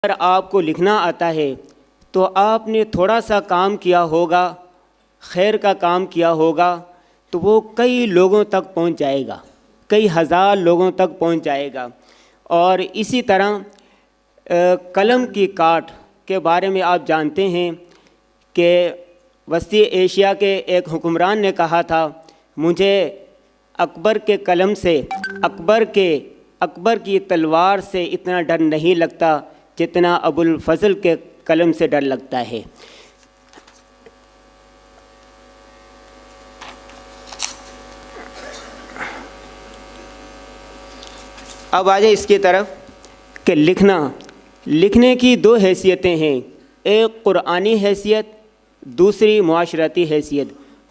اگر آپ کو لکھنا آتا ہے تو آپ نے تھوڑا سا کام کیا ہوگا، خیر کا کام کیا ہوگا، تو وہ کئی لوگوں تک پہنچ جائے گا، کئی ہزار لوگوں تک پہنچ جائے گا۔ اور اسی طرح قلم کی کاٹ کے بارے میں آپ جانتے ہیں کہ وسطی ایشیا کے ایک حکمران نے کہا تھا، مجھے اکبر کے قلم سے، اکبر کی تلوار سے اتنا ڈر نہیں لگتا جتنا ابو الفضل کے قلم سے ڈر لگتا ہے۔ اب آ جائے اس کی طرف کہ لکھنے کی دو حیثیتیں ہیں، ایک قرآنی حیثیت، دوسری معاشرتی حیثیت۔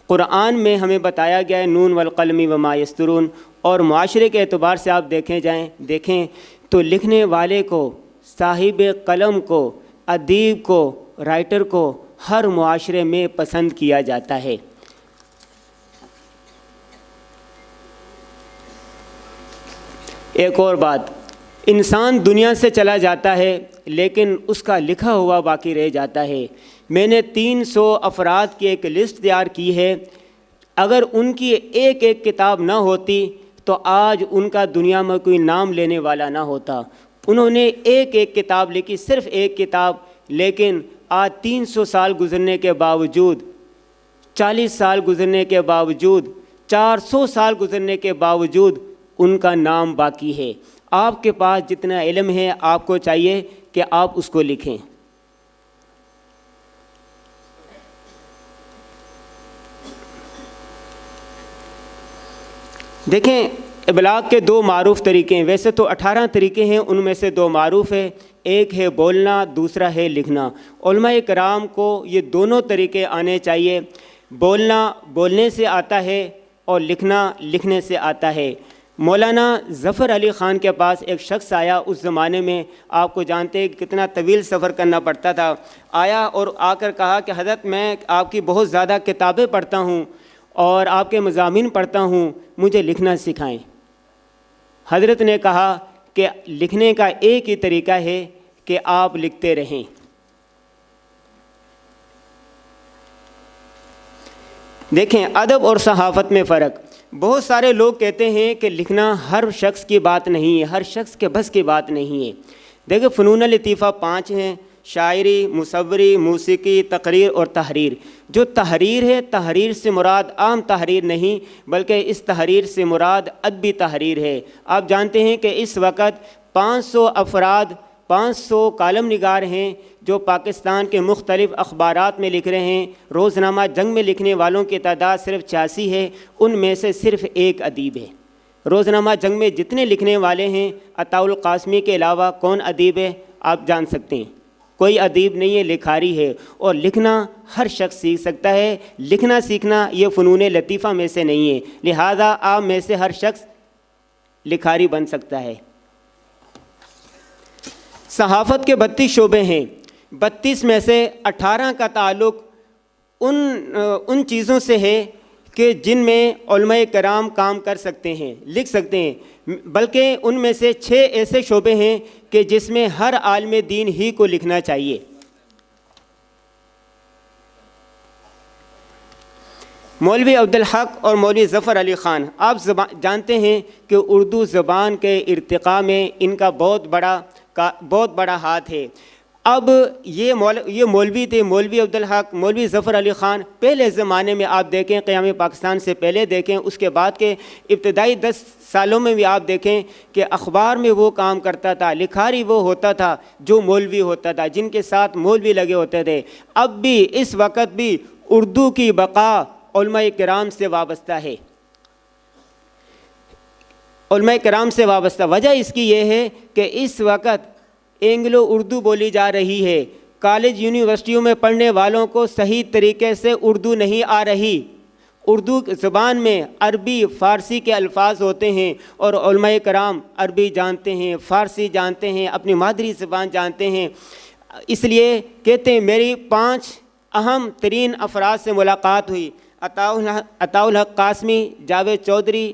قرآن میں ہمیں بتایا گیا ہے نون والقلم وما یسطرون، اور معاشرے کے اعتبار سے آپ دیکھیں تو لکھنے والے کو، صاحب قلم کو، ادیب کو، رائٹر کو ہر معاشرے میں پسند کیا جاتا ہے۔ ایک اور بات، انسان دنیا سے چلا جاتا ہے لیکن اس کا لکھا ہوا باقی رہ جاتا ہے۔ میں نے 300 افراد کی ایک لسٹ تیار کی ہے، اگر ان کی ایک ایک کتاب نہ ہوتی تو آج ان کا دنیا میں کوئی نام لینے والا نہ ہوتا۔ انہوں نے ایک ایک کتاب لکھی، صرف ایک کتاب، لیکن آج 300 سال گزرنے کے باوجود، 40 سال گزرنے کے باوجود، 400 سال گزرنے کے باوجود ان کا نام باقی ہے۔ آپ کے پاس جتنا علم ہے آپ کو چاہیے کہ آپ اس کو لکھیں۔ دیکھیں، ابلاغ کے دو معروف طریقے ہیں، ویسے تو 18 طریقے ہیں، ان میں سے دو معروف ہے، ایک ہے بولنا، دوسرا ہے لکھنا۔ علماء کرام کو یہ دونوں طریقے آنے چاہیے، بولنا بولنے سے آتا ہے اور لکھنا لکھنے سے آتا ہے۔ مولانا ظفر علی خان کے پاس ایک شخص آیا، اس زمانے میں آپ کو جانتے ہیں کتنا طویل سفر کرنا پڑتا تھا، آیا اور آ کر کہا کہ حضرت میں آپ کی بہت زیادہ کتابیں پڑھتا ہوں اور آپ کے مضامین پڑھتا ہوں، مجھے لکھنا سکھائیں۔ حضرت نے کہا کہ لکھنے کا ایک ہی طریقہ ہے کہ آپ لکھتے رہیں۔ دیکھیں، ادب اور صحافت میں فرق۔ بہت سارے لوگ کہتے ہیں کہ لکھنا ہر شخص کی بات نہیں ہے، ہر شخص کے بس کی بات نہیں ہے۔ دیکھیں، فنون لطیفہ 5 ہیں، شاعری، مصوری، موسیقی، تقریر اور تحریر۔ جو تحریر ہے، تحریر سے مراد عام تحریر نہیں بلکہ اس تحریر سے مراد ادبی تحریر ہے۔ آپ جانتے ہیں کہ اس وقت 500 کالم نگار ہیں جو پاکستان کے مختلف اخبارات میں لکھ رہے ہیں۔ روزنامہ جنگ میں لکھنے والوں کی تعداد صرف 86 ہے، ان میں سے صرف ایک ادیب ہے۔ روزنامہ جنگ میں جتنے لکھنے والے ہیں، عطاء القاسمی کے علاوہ کون ادیب ہے؟ آپ جان سکتے ہیں، کوئی ادیب نہیں ہے، لکھاری ہے۔ اور لکھنا ہر شخص سیکھ سکتا ہے، لکھنا سیکھنا یہ فنون لطیفہ میں سے نہیں ہے، لہذا آپ میں سے ہر شخص لکھاری بن سکتا ہے۔ صحافت کے 32 شعبے ہیں، 32 میں سے 18 کا تعلق ان چیزوں سے ہے کہ جن میں علماء کرام کام کر سکتے ہیں، لکھ سکتے ہیں، بلکہ ان میں سے 6 ایسے شعبے ہیں کہ جس میں ہر عالم دین ہی کو لکھنا چاہیے۔ مولوی عبدالحق اور مولوی ظفر علی خان، آپ جانتے ہیں کہ اردو زبان کے ارتقاء میں ان کا بہت بڑا ہاتھ ہے۔ اب یہ مولوی تھے، مولوی عبدالحق، مولوی ظفر علی خان، پہلے زمانے میں آپ دیکھیں، قیام پاکستان سے پہلے دیکھیں، اس کے بعد کے ابتدائی 10 سالوں میں بھی آپ دیکھیں کہ اخبار میں وہ کام کرتا تھا، لکھاری وہ ہوتا تھا جو مولوی ہوتا تھا، جن کے ساتھ مولوی لگے ہوتے تھے۔ اب بھی اس وقت بھی اردو کی بقا علماء کرام سے وابستہ ہے، علماء کرام سے وابستہ۔ وجہ اس کی یہ ہے کہ اس وقت انگلو اردو بولی جا رہی ہے، کالج یونیورسٹیوں میں پڑھنے والوں کو صحیح طریقے سے اردو نہیں آ رہی۔ اردو زبان میں عربی فارسی کے الفاظ ہوتے ہیں اور علماء کرام عربی جانتے ہیں، فارسی جانتے ہیں، اپنی مادری زبان جانتے ہیں۔ اس لیے کہتے ہیں میری 5 اہم ترین افراد سے ملاقات ہوئی، عطاء الحق قاسمی، جاوید چودھری،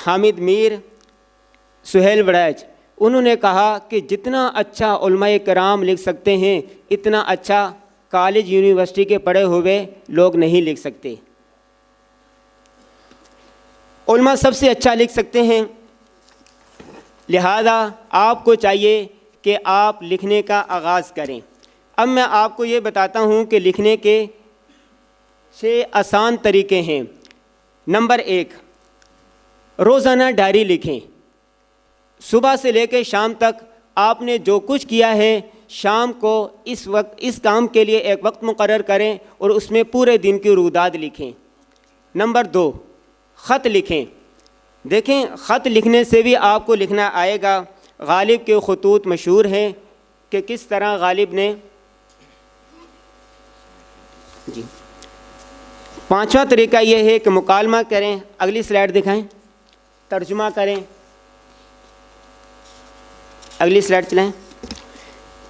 حامد میر، سہیل وڑیچ۔ انہوں نے کہا کہ جتنا اچھا علماء کرام لکھ سکتے ہیں اتنا اچھا کالج یونیورسٹی کے پڑھے ہوئے لوگ نہیں لکھ سکتے۔ علماء سب سے اچھا لکھ سکتے ہیں، لہذا آپ کو چاہیے کہ آپ لکھنے کا آغاز کریں۔ اب میں آپ کو یہ بتاتا ہوں کہ لکھنے کے 6 آسان طریقے ہیں۔ نمبر 1، روزانہ ڈائری لکھیں۔ صبح سے لے کے شام تک آپ نے جو کچھ کیا ہے، شام کو اس کام کے لیے ایک وقت مقرر کریں اور اس میں پورے دن کی رویداد لکھیں۔ نمبر 2، خط لکھیں۔ دیکھیں خط لکھنے سے بھی آپ کو لکھنا آئے گا۔ غالب کے خطوط مشہور ہیں کہ کس طرح غالب نے جی 5واں طریقہ یہ ہے کہ مکالمہ کریں۔ اگلی سلائڈ دکھائیں، ترجمہ کریں، اگلی سلائڈ چلائیں۔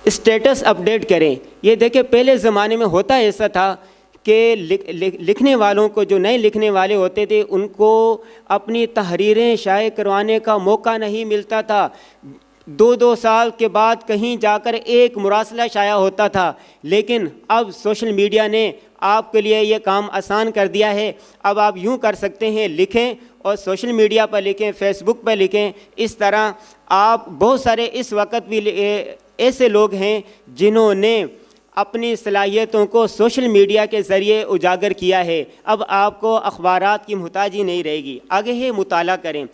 اسٹیٹس اپڈیٹ کریں۔ یہ دیکھیں پہلے زمانے میں ہوتا ایسا تھا کہ لکھنے والوں کو، جو نئے لکھنے والے ہوتے تھے، ان کو اپنی تحریریں شائع کروانے کا موقع نہیں ملتا تھا۔ 2 سال کے بعد کہیں جا کر ایک مراسلہ شائع ہوتا تھا، لیکن اب سوشل میڈیا نے آپ کے لیے یہ کام آسان کر دیا ہے۔ اب آپ یوں کر سکتے ہیں، لکھیں اور سوشل میڈیا پر لکھیں، فیس بک پر لکھیں۔ اس طرح آپ بہت سارے اس وقت بھی ایسے لوگ ہیں جنہوں نے اپنی صلاحیتوں کو سوشل میڈیا کے ذریعے اجاگر کیا ہے۔ اب آپ کو اخبارات کی محتاجی نہیں رہے گی۔ آگے ہے مطالعہ کریں۔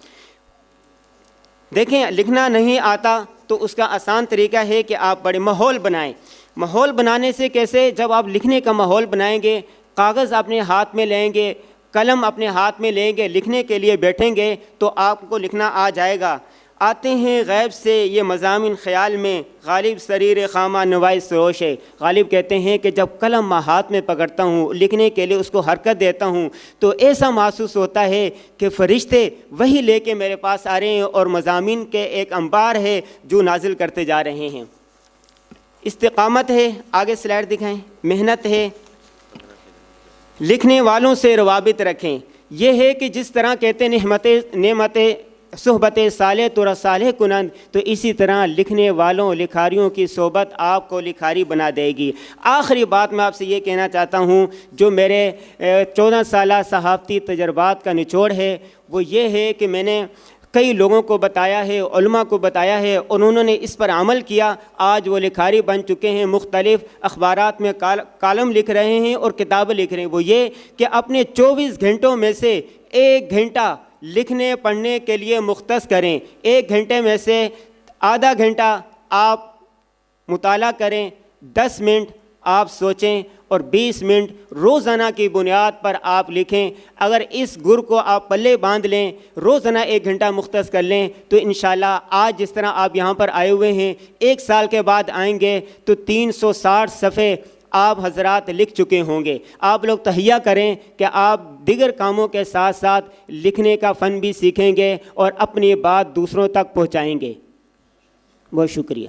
دیکھیں لکھنا نہیں آتا تو اس کا آسان طریقہ ہے کہ آپ بڑے ماحول بنائیں۔ ماحول بنانے سے کیسے؟ جب آپ لکھنے کا ماحول بنائیں گے، کاغذ اپنے ہاتھ میں لیں گے، قلم اپنے ہاتھ میں لیں گے، لکھنے کے لیے بیٹھیں گے تو آپ کو لکھنا آ جائے گا۔ آتے ہیں غیب سے یہ مضامین خیال میں، غالب سریر خامہ نوائی سروش ہے۔ غالب کہتے ہیں کہ جب قلم میں ہاتھ میں پکڑتا ہوں، لکھنے کے لیے اس کو حرکت دیتا ہوں، تو ایسا محسوس ہوتا ہے کہ فرشتے وہی لے کے میرے پاس آ رہے ہیں اور مضامین کے ایک انبار ہے جو نازل کرتے جا رہے ہیں۔ استقامت ہے، آگے سلائڈ دکھائیں۔ محنت ہے، لکھنے والوں سے روابط رکھیں۔ یہ ہے کہ جس طرح کہتے ہیں نعمت صحبت صالح تو صالح کنند، تو اسی طرح لکھنے والوں لکھاریوں کی صحبت آپ کو لکھاری بنا دے گی۔ آخری بات میں آپ سے یہ کہنا چاہتا ہوں، جو میرے 14 سالہ صحافتی تجربات کا نچوڑ ہے، وہ یہ ہے کہ میں نے کئی لوگوں کو بتایا ہے، علماء کو بتایا ہے، اور انہوں نے اس پر عمل کیا۔ آج وہ لکھاری بن چکے ہیں، مختلف اخبارات میں کالم لکھ رہے ہیں اور کتابیں لکھ رہے ہیں۔ وہ یہ کہ اپنے 24 گھنٹوں میں سے 1 گھنٹہ لکھنے پڑھنے کے لیے مختص کریں۔ 1 گھنٹے میں سے آدھا گھنٹہ آپ مطالعہ کریں، 10 منٹ آپ سوچیں اور 20 منٹ روزانہ کی بنیاد پر آپ لکھیں۔ اگر اس گر کو آپ پلے باندھ لیں، روزانہ 1 گھنٹہ مختص کر لیں، تو انشاءاللہ آج جس طرح آپ یہاں پر آئے ہوئے ہیں، 1 سال کے بعد آئیں گے تو 360 صفحے آپ حضرات لکھ چکے ہوں گے۔ آپ لوگ تہیہ کریں کہ آپ دیگر کاموں کے ساتھ ساتھ لکھنے کا فن بھی سیکھیں گے اور اپنی بات دوسروں تک پہنچائیں گے۔ بہت شکریہ۔